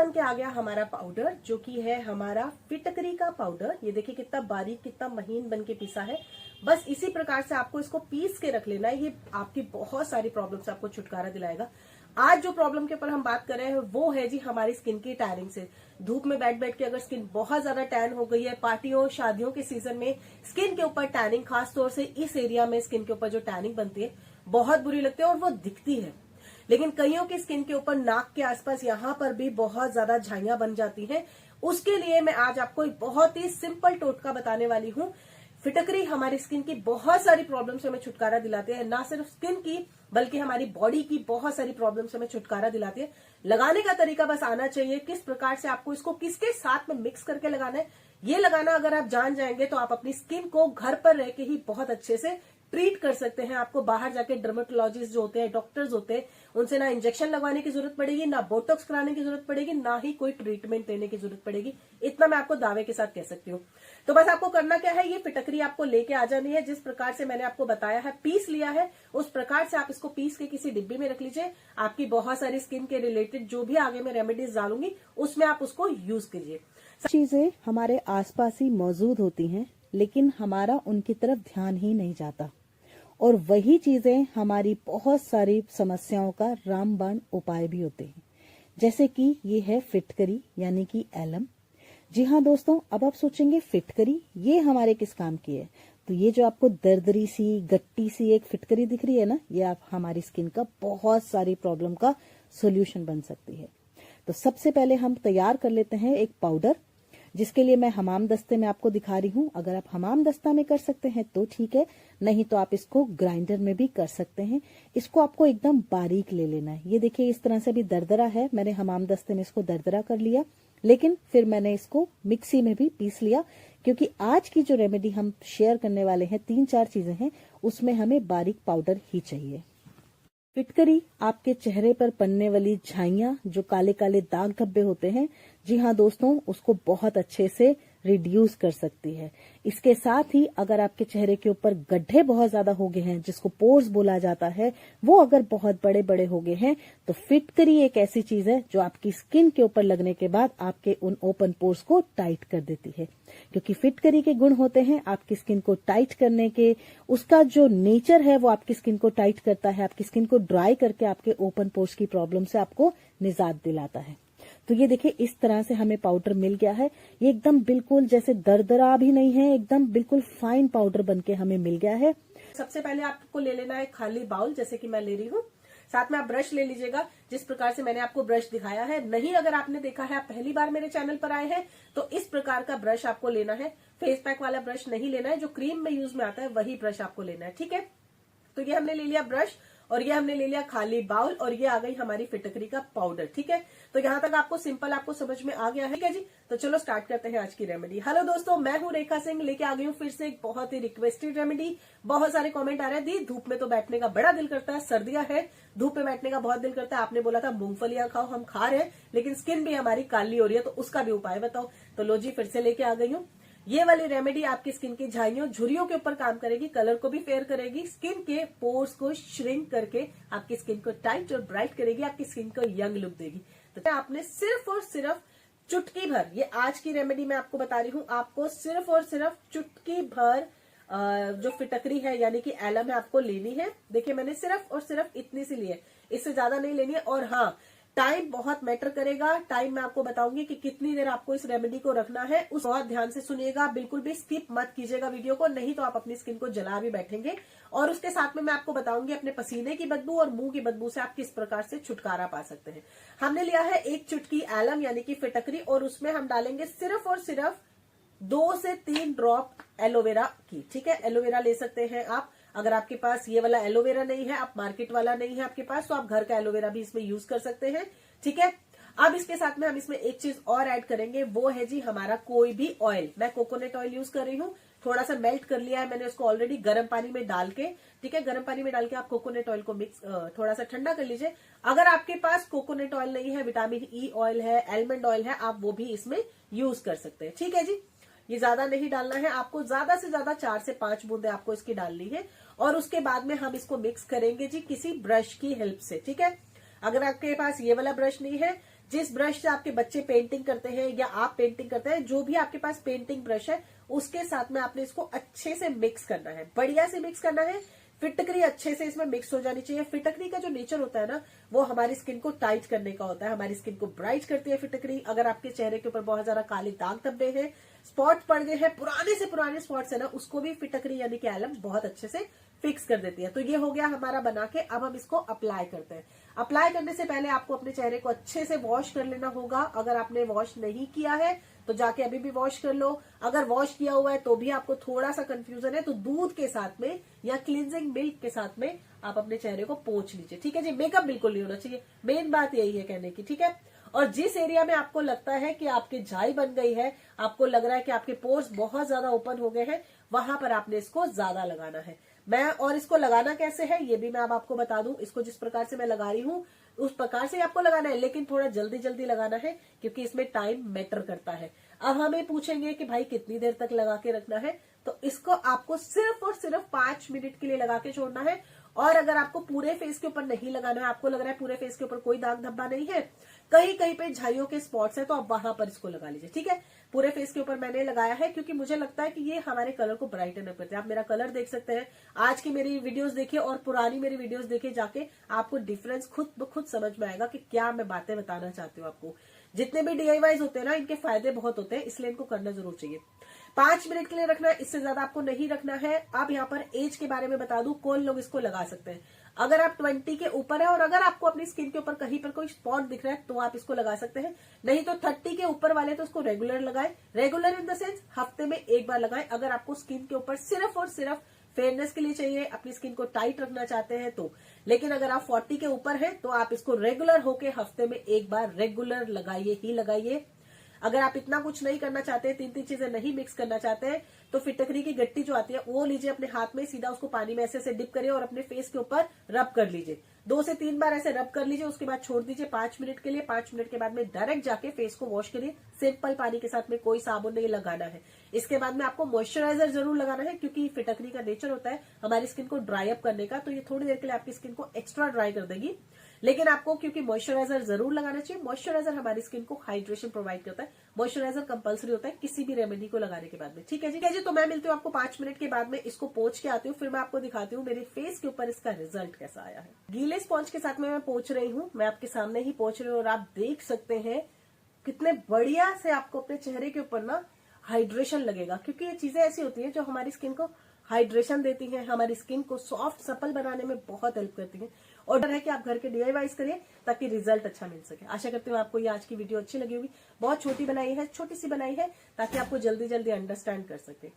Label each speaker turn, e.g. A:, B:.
A: बन के आ गया हमारा पाउडर, जो कि है हमारा फिटकरी का पाउडर। ये देखिए कितना बारीक, कितना महीन बन के पिसा है। बस इसी प्रकार से आपको इसको पीस के रख लेना है। ये आपकी बहुत सारी प्रॉब्लम से आपको छुटकारा दिलाएगा। आज जो प्रॉब्लम के ऊपर हम बात कर रहे हैं वो है जी हमारी स्किन की टैनिंग से। धूप में बैठ बैठ के अगर स्किन बहुत ज्यादा टैन हो गई है, पार्टियों शादियों के सीजन में स्किन के ऊपर टैनिंग, खासतौर से इस एरिया में स्किन के ऊपर जो टैनिंग बनती है बहुत बुरी लगती है और वो दिखती है। लेकिन कईयों की स्किन के ऊपर नाक के आसपास यहाँ पर भी बहुत ज्यादा झाइयां बन जाती हैं। उसके लिए मैं आज आपको एक बहुत ही सिंपल टोटका बताने वाली हूँ। फिटकरी हमारी स्किन की बहुत सारी प्रॉब्लम से हमें छुटकारा दिलाते हैं, ना सिर्फ स्किन की बल्कि हमारी बॉडी की बहुत सारी प्रॉब्लम से हमें छुटकारा दिलाती है। लगाने का तरीका बस आना चाहिए, किस प्रकार से आपको इसको किसके साथ में मिक्स करके लगाना है। ये लगाना अगर आप जान जाएंगे तो आप अपनी स्किन को घर पर रह के ही बहुत अच्छे से ट्रीट कर सकते हैं। आपको बाहर जाके डर्मेटोलॉजिस्ट जो होते हैं, डॉक्टर्स होते हैं, उनसे ना इंजेक्शन लगवाने की जरूरत पड़ेगी, ना बोटॉक्स कराने की जरूरत पड़ेगी, ना ही कोई ट्रीटमेंट देने की जरूरत पड़ेगी। इतना मैं आपको दावे के साथ कह सकती हूँ। तो बस आपको करना क्या है, ये फिटकरी आपको लेके आ जानी है। जिस प्रकार से मैंने आपको बताया है, पीस लिया है, उस प्रकार से आप इसको पीस के किसी डिब्बी में रख लीजिए। आपकी बहुत सारी स्किन के रिलेटेड जो भी आगे मैं रेमेडीज डालूंगी उसमें आप उसको यूज कीजिए।
B: चीजें हमारे आसपास ही मौजूद होती हैं, लेकिन हमारा उनकी तरफ ध्यान ही नहीं जाता, और वही चीजें हमारी बहुत सारी समस्याओं का रामबाण उपाय भी होते हैं। जैसे कि ये है फिटकरी यानी कि एलम। जी हाँ दोस्तों, अब आप सोचेंगे फिटकरी ये हमारे किस काम की है। तो ये जो आपको दरदरी सी, गट्टी सी एक फिटकरी दिख रही है ना, ये आप हमारी स्किन का बहुत सारी प्रॉब्लम का सोल्यूशन बन सकती है। तो सबसे पहले हम तैयार कर लेते हैं एक पाउडर, जिसके लिए मैं हमाम दस्ते में आपको दिखा रही हूँ। अगर आप हमाम दस्ता में कर सकते हैं तो ठीक है, नहीं तो आप इसको ग्राइंडर में भी कर सकते हैं। इसको आपको एकदम बारीक ले लेना है। ये देखिए इस तरह से भी दरदरा है, मैंने हमाम दस्ते में इसको दरदरा कर लिया, लेकिन फिर मैंने इसको मिक्सी में भी पीस लिया, क्योंकि आज की जो रेमेडी हम शेयर करने वाले हैं 3-4 चीजें हैं, उसमें हमें बारीक पाउडर ही चाहिए। फिटकरी आपके चेहरे पर पड़ने वाली झाइयां, जो काले काले दाग धब्बे होते हैं, जी हाँ दोस्तों, उसको बहुत अच्छे से रिड्यूस कर सकती है। इसके साथ ही अगर आपके चेहरे के ऊपर गड्ढे बहुत ज्यादा हो गए हैं, जिसको पोर्स बोला जाता है, वो अगर बहुत बड़े बड़े हो गए हैं, तो फिटकरी एक ऐसी चीज है जो आपकी स्किन के ऊपर लगने के बाद आपके उन ओपन पोर्स को टाइट कर देती है। क्योंकि फिटकरी के गुण होते हैं आपकी स्किन को टाइट करने के, उसका जो नेचर है वो आपकी स्किन को टाइट करता है, आपकी स्किन को ड्राई करके आपके ओपन पोर्स की प्रॉब्लम से आपको निजात दिलाता है। तो ये देखिए इस तरह से हमें पाउडर मिल गया है। ये एकदम बिल्कुल जैसे दरदरा भी नहीं है, एकदम बिल्कुल फाइन पाउडर बनके हमें मिल गया है।
A: सबसे पहले आपको ले लेना है खाली बाउल, जैसे कि मैं ले रही हूँ। साथ में आप ब्रश ले लीजिएगा, जिस प्रकार से मैंने आपको ब्रश दिखाया है। नहीं अगर आपने देखा है, आप पहली बार मेरे चैनल पर आए हैं, तो इस प्रकार का ब्रश आपको लेना है। फेस पैक वाला ब्रश नहीं लेना है, जो क्रीम में यूज में आता है वही ब्रश आपको लेना है, ठीक है। तो ये हमने ले लिया ब्रश, और ये हमने ले लिया खाली बाउल, और ये आ गई हमारी फिटकरी का पाउडर, ठीक है। तो यहाँ तक आपको सिंपल आपको समझ में आ गया है, ठीक है जी। तो चलो स्टार्ट करते हैं आज की रेमेडी। हेलो दोस्तों, मैं हूँ रेखा सिंह, लेके आ गई हूँ फिर से एक बहुत ही रिक्वेस्टेड रेमेडी। बहुत सारे कमेंट आ रहे हैं, दी धूप में तो बैठने का बड़ा दिल करता है, सर्दियां है, धूप में बैठने का बहुत दिल करता है। आपने बोला था मूंगफलियां खाओ, हम खा रहे हैं, लेकिन स्किन भी हमारी काली हो रही है, तो उसका भी उपाय बताओ। तो लो जी, फिर से लेके आ गई हूँ। ये वाली रेमेडी आपकी स्किन की झाइयों, झुर्रियों के ऊपर काम करेगी, कलर को भी फेयर करेगी, स्किन के पोर्स को श्रिंक करके आपकी स्किन को टाइट और ब्राइट करेगी, आपकी स्किन को यंग लुक देगी। तो आपने सिर्फ और सिर्फ चुटकी भर, ये आज की रेमेडी मैं आपको बता रही हूँ, आपको सिर्फ और सिर्फ चुटकी भर जो फिटकरी है यानी कि एलम है आपको लेनी है। देखिए मैंने सिर्फ और सिर्फ इतनी सी ली है, इससे ज्यादा नहीं लेनी है। और हाँ, टाइम बहुत मैटर करेगा। टाइम मैं आपको बताऊंगी कि कितनी देर आपको इस रेमेडी को रखना है, उस बहुत ध्यान से सुनिएगा, बिल्कुल भी स्किप मत कीजिएगा वीडियो को, नहीं तो आप अपनी स्किन को जला भी बैठेंगे। और उसके साथ में मैं आपको बताऊंगी अपने पसीने की बदबू और मुंह की बदबू से आप किस प्रकार से छुटकारा पा सकते हैं। हमने लिया है 1 चुटकी एलम यानी कि फिटकरी, और उसमें हम डालेंगे सिर्फ और सिर्फ 2 से 3 ड्रॉप एलोवेरा की, ठीक है। एलोवेरा ले सकते हैं आप, अगर आपके पास ये वाला एलोवेरा नहीं है, आप मार्केट वाला नहीं है आपके पास, तो आप घर का एलोवेरा भी इसमें यूज कर सकते हैं, ठीक है। अब इसके साथ में हम इसमें एक चीज और ऐड करेंगे, वो है जी हमारा कोई भी ऑयल। मैं कोकोनट ऑयल यूज कर रही हूँ, थोड़ा सा मेल्ट कर लिया है मैंने उसको ऑलरेडी गर्म पानी में डाल के, ठीक है। गर्म पानी में डाल के आप कोकोनट ऑयल को मिक्स थोड़ा सा ठंडा कर लीजिए। अगर आपके पास कोकोनट ऑयल नहीं है, विटामिन ई ऑयल है, एलमंड ऑयल है, आप वो भी इसमें यूज कर सकते हैं, ठीक है जी। ये ज्यादा नहीं डालना है आपको, ज्यादा से ज्यादा 4 से 5 बूंदे आपको इसकी डालनी है। और उसके बाद में हम इसको मिक्स करेंगे जी किसी ब्रश की हेल्प से, ठीक है। अगर आपके पास ये वाला ब्रश नहीं है जिस ब्रश से आपके बच्चे पेंटिंग करते हैं या आप पेंटिंग करते हैं, जो भी आपके पास पेंटिंग ब्रश है उसके साथ में आपने इसको अच्छे से मिक्स करना है, बढ़िया से मिक्स करना है। फिटकरी अच्छे से इसमें मिक्स हो जानी चाहिए। फिटकरी का जो नेचर होता है ना, वो हमारी स्किन को टाइट करने का होता है, हमारी स्किन को ब्राइट करती है फिटकरी। अगर आपके चेहरे के ऊपर बहुत ज्यादा काले दाग धब्बे हैं, स्पॉट पड़ गए हैं, पुराने से पुराने स्पॉट्स है ना, उसको भी फिटकरी यानी कि एलम बहुत अच्छे से फिक्स कर देती है। तो ये हो गया हमारा बना के। अब हम इसको अप्लाई करते हैं। अप्लाई करने से पहले आपको अपने चेहरे को अच्छे से वॉश कर लेना होगा। अगर आपने वॉश नहीं किया है तो जाके अभी भी वॉश कर लो। अगर वॉश किया हुआ है तो भी आपको थोड़ा सा कंफ्यूजन है तो दूध के साथ में या क्लींजिंग मिल्क के साथ में आप अपने चेहरे को पोंछ लीजिए, ठीक है जी। मेकअप बिल्कुल नहीं होना चाहिए, मेन बात यही है कहने की, ठीक है। और जिस एरिया में आपको लगता है कि आपकी झाई बन गई है, आपको लग रहा है कि आपके पोर्स बहुत ज्यादा ओपन हो गए हैं, वहां पर आपने इसको ज्यादा लगाना है। और इसको लगाना कैसे है ये भी मैं अब आपको बता दूं। इसको जिस प्रकार से मैं लगा रही हूं उस प्रकार से आपको लगाना है, लेकिन थोड़ा जल्दी जल्दी लगाना है क्योंकि इसमें टाइम मैटर करता है। अब हमें पूछेंगे कि भाई कितनी देर तक लगा के रखना है, तो इसको आपको सिर्फ और सिर्फ 5 मिनट के लिए लगा के छोड़ना है। और अगर आपको पूरे फेस के ऊपर नहीं लगाना है, आपको लग रहा है पूरे फेस के ऊपर कोई दाग धब्बा नहीं है, कहीं कहीं पे झाइयों के स्पॉट्स है, तो आप वहां पर इसको लगा लीजिए, ठीक है। पूरे फेस के ऊपर मैंने लगाया है क्योंकि मुझे लगता है कि ये हमारे कलर को ब्राइटन अप करते हैं। आप मेरा कलर देख सकते हैं, आज की मेरी वीडियोस देखिए और पुरानी मेरी वीडियोस देखिए जाके, आपको डिफरेंस खुद ब खुद समझ में आएगा कि क्या मैं बातें बताना चाहती हूँ आपको। जितने भी DIYs होते हैं ना, इनके फायदे बहुत होते हैं, इसलिए इनको करना जरूर चाहिए। 5 मिनट के लिए रखना है, इससे ज्यादा आपको नहीं रखना है। अब यहाँ पर एज के बारे में बता दूं, कौन लोग इसको लगा सकते हैं। अगर आप 20 के ऊपर है और अगर आपको अपनी स्किन के ऊपर कहीं पर कोई स्पॉट दिख रहा है तो आप इसको लगा सकते हैं। नहीं तो 30 के ऊपर वाले तो इसको रेगुलर लगाएं। रेगुलर इन द सेंस हफ्ते में एक बार लगाएं। अगर आपको स्किन के ऊपर सिर्फ और सिर्फ फेयरनेस के लिए चाहिए, अपनी स्किन को टाइट रखना चाहते हैं तो। लेकिन अगर आप 40 के ऊपर हैं तो आप इसको रेगुलर होके हफ्ते में एक बार रेगुलर लगाइए ही लगाइए। अगर आप इतना कुछ नहीं करना चाहते, 3 चीजें नहीं मिक्स करना चाहते हैं, तो फिटकरी की गट्टी जो आती है वो लीजिए अपने हाथ में, सीधा उसको पानी में ऐसे ऐसे डिप करिए और अपने फेस के ऊपर रब कर लीजिए। 2 से 3 बार ऐसे रब कर लीजिए, उसके बाद छोड़ दीजिए 5 मिनट के लिए। 5 मिनट के बाद में डायरेक्ट जाके फेस को वॉश करिए, सिंपल पानी के साथ में, कोई साबुन नहीं लगाना है। इसके बाद में आपको मॉइस्चराइजर जरूर लगाना है क्योंकि फिटकरी का नेचर होता है हमारी स्किन को ड्राई अप करने का, तो ये थोड़ी देर के लिए आपकी स्किन को एक्स्ट्रा ड्राई कर देगी। लेकिन आपको क्योंकि मॉइस्चराइजर जरूर लगाना चाहिए, मॉइस्चराइजर हमारी स्किन को हाइड्रेशन प्रोवाइड करता है। मॉइस्चराइजर कंपलसरी होता है किसी भी रेमेडी को लगाने के बाद में, ठीक है जी। तो मैं मिलती हूँ आपको 5 मिनट के बाद में, इसको पोंछ के आती हूँ, फिर मैं आपको दिखाती हूँ मेरे फेस के ऊपर इसका रिजल्ट कैसा आया है। गीले स्पॉन्ज के साथ में मैं पोंछ रही हूँ, मैं आपके सामने ही पोंछ रही हूँ और आप देख सकते हैं कितने बढ़िया से आपको अपने चेहरे के ऊपर ना हाइड्रेशन लगेगा, क्योंकि ये चीजें ऐसी होती है जो हमारी स्किन को हाइड्रेशन देती हैं, हमारी स्किन को सॉफ्ट सपल बनाने में बहुत हेल्प करती हैं। और डर है कि आप घर के DIYs करिए ताकि रिजल्ट अच्छा मिल सके। आशा करती हूँ आपको ये आज की वीडियो अच्छी लगी होगी। बहुत छोटी बनाई है, छोटी सी बनाई है ताकि आपको जल्दी जल्दी अंडरस्टैंड कर सके।